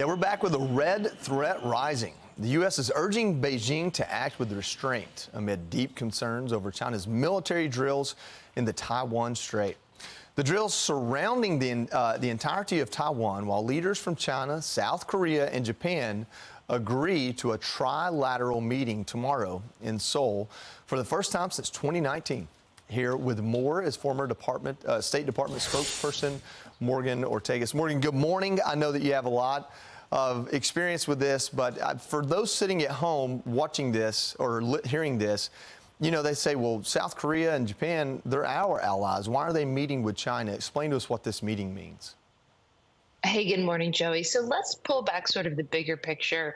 Yeah, we're back with a red threat rising. The U.S. is urging Beijing to act with restraint amid deep concerns over China's military drills in the Taiwan Strait. The drills surrounding the entirety of Taiwan, while leaders from China, South Korea, and Japan agree to a trilateral meeting tomorrow in Seoul for the first time since 2019. Here with more is former State Department spokesperson Morgan Ortagus. Morgan, good morning. I know that you have a lot of experience with this, but for those sitting at home watching this or hearing this, you know, they say, well, South Korea and Japan, they're our allies. Why are they meeting with China? Explain to us what this meeting means. Hey, good morning, Joey. So let's pull back sort of the bigger picture.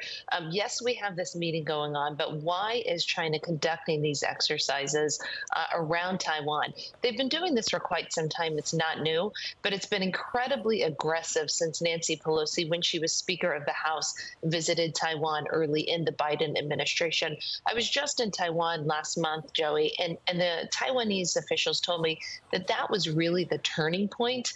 Yes, we have this meeting going on, but why is China conducting these exercises around Taiwan? They've been doing this for quite some time. It's not new, but it's been incredibly aggressive since Nancy Pelosi, when she was Speaker of the House, visited Taiwan early in the Biden administration. I was just in Taiwan last month, Joey, and the Taiwanese officials told me that that was really the turning point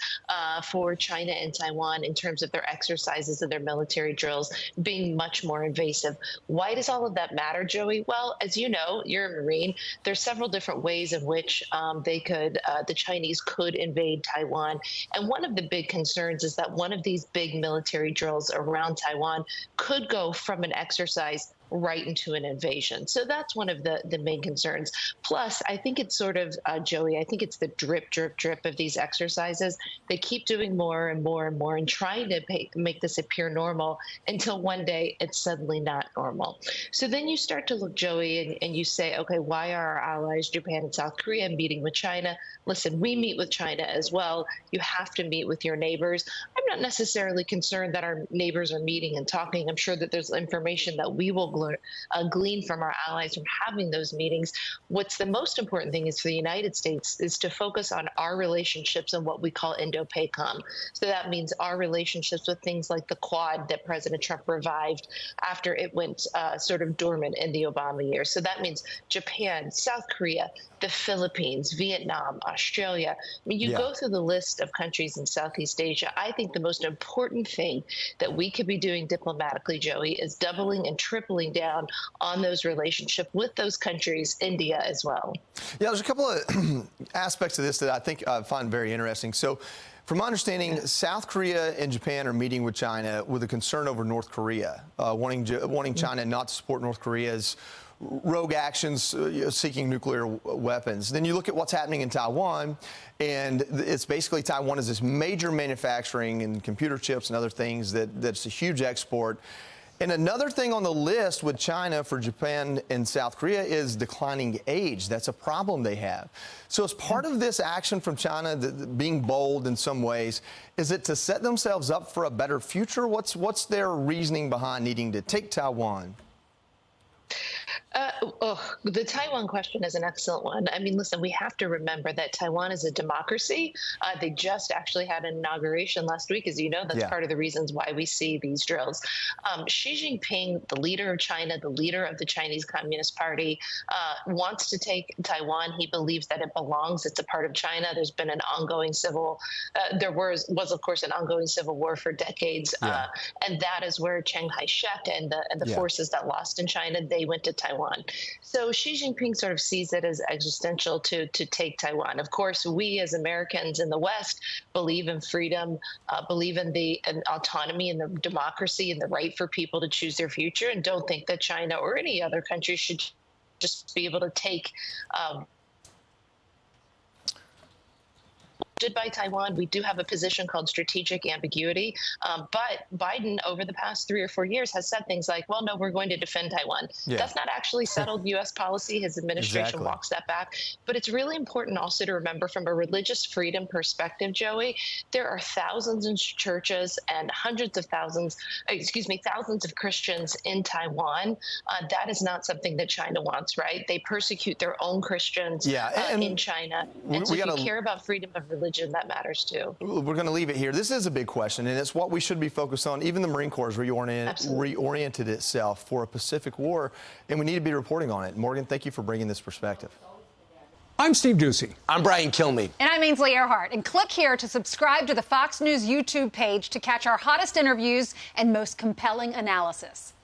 for China and Taiwan in terms of their exercises and their military drills being much more invasive. Why does all of that matter, Joey? Well, as you know, you're a Marine. There's several different ways in which the Chinese could invade Taiwan. And one of the big concerns is that one of these big military drills around Taiwan could go from an exercise right into an invasion. So that's one of the main concerns. Plus, I think it's sort of, Joey, I think it's the drip, drip, drip of these exercises. They keep doing more and more and more and trying to make this appear normal until one day it's suddenly not normal. So then you start to look, Joey, and you say, okay, why are our allies, Japan and South Korea, meeting with China? Listen, we meet with China as well. You have to meet with your neighbors. I'm not necessarily concerned that our neighbors are meeting and talking. I'm sure that there's information that we will glean from our allies from having those meetings. What's the most important thing is for the United States is to focus on our relationships and what we call Indo-PACOM. So that means our relationships with things like the Quad that President Trump revived after it went sort of dormant in the Obama years. So that means Japan, South Korea, the Philippines, Vietnam, Australia. I mean, you go through the list of countries in Southeast Asia. I think the most important thing that we could be doing diplomatically, Joey, is doubling and tripling down on those relationships with those countries, India as well. Yeah, there's a couple of aspects of this that I think I find very interesting. So, from my understanding, South Korea and Japan are meeting with China with a concern over North Korea, wanting China not to support North Korea's rogue actions seeking nuclear weapons. Then you look at what's happening in Taiwan, and it's basically Taiwan is this major manufacturing and computer chips and other things that's a huge export. And another thing on the list with China for Japan and South Korea is declining age. That's a problem they have. So as part of this action from China, being bold in some ways, is it to set themselves up for a better future? What's their reasoning behind needing to take Taiwan? The Taiwan question is an excellent one. I mean, listen, we have to remember that Taiwan is a democracy. They just actually had an inauguration last week. As you know, that's part of the reasons why we see these drills. Xi Jinping, the leader of China, the leader of the Chinese Communist Party, wants to take Taiwan. He believes that it belongs. It's a part of China. There's been an ongoing there was of course, an ongoing civil war for decades. And that is where Chiang Kai-shek and the forces that lost in China, they went to Taiwan. So Xi Jinping sort of sees it as existential to take Taiwan. Of course, we as Americans in the West believe in freedom, believe in autonomy and the democracy and the right for people to choose their future, and don't think that China or any other country should just be able to take by Taiwan. We do have a position called strategic ambiguity, but Biden over the past 3 or 4 years has said things like, well, no, we're going to defend Taiwan. That's not actually settled U.S. policy. His administration walks that back. But it's really important also to remember from a religious freedom perspective, Joey, there are thousands of churches and thousands of Christians in Taiwan. That is not something that China wants, right? They persecute their own Christians in China. And so if you care about freedom of religion, that matters too. We're going to leave it here. This is a big question, and it's what we should be focused on. Even the Marine Corps has reoriented itself for a Pacific war, and we need to be reporting on it. Morgan, thank you for bringing this perspective. I'm Steve Ducey. I'm Brian Kilmeade. And I'm Ainsley Earhart. And click here to subscribe to the Fox News YouTube page to catch our hottest interviews and most compelling analysis.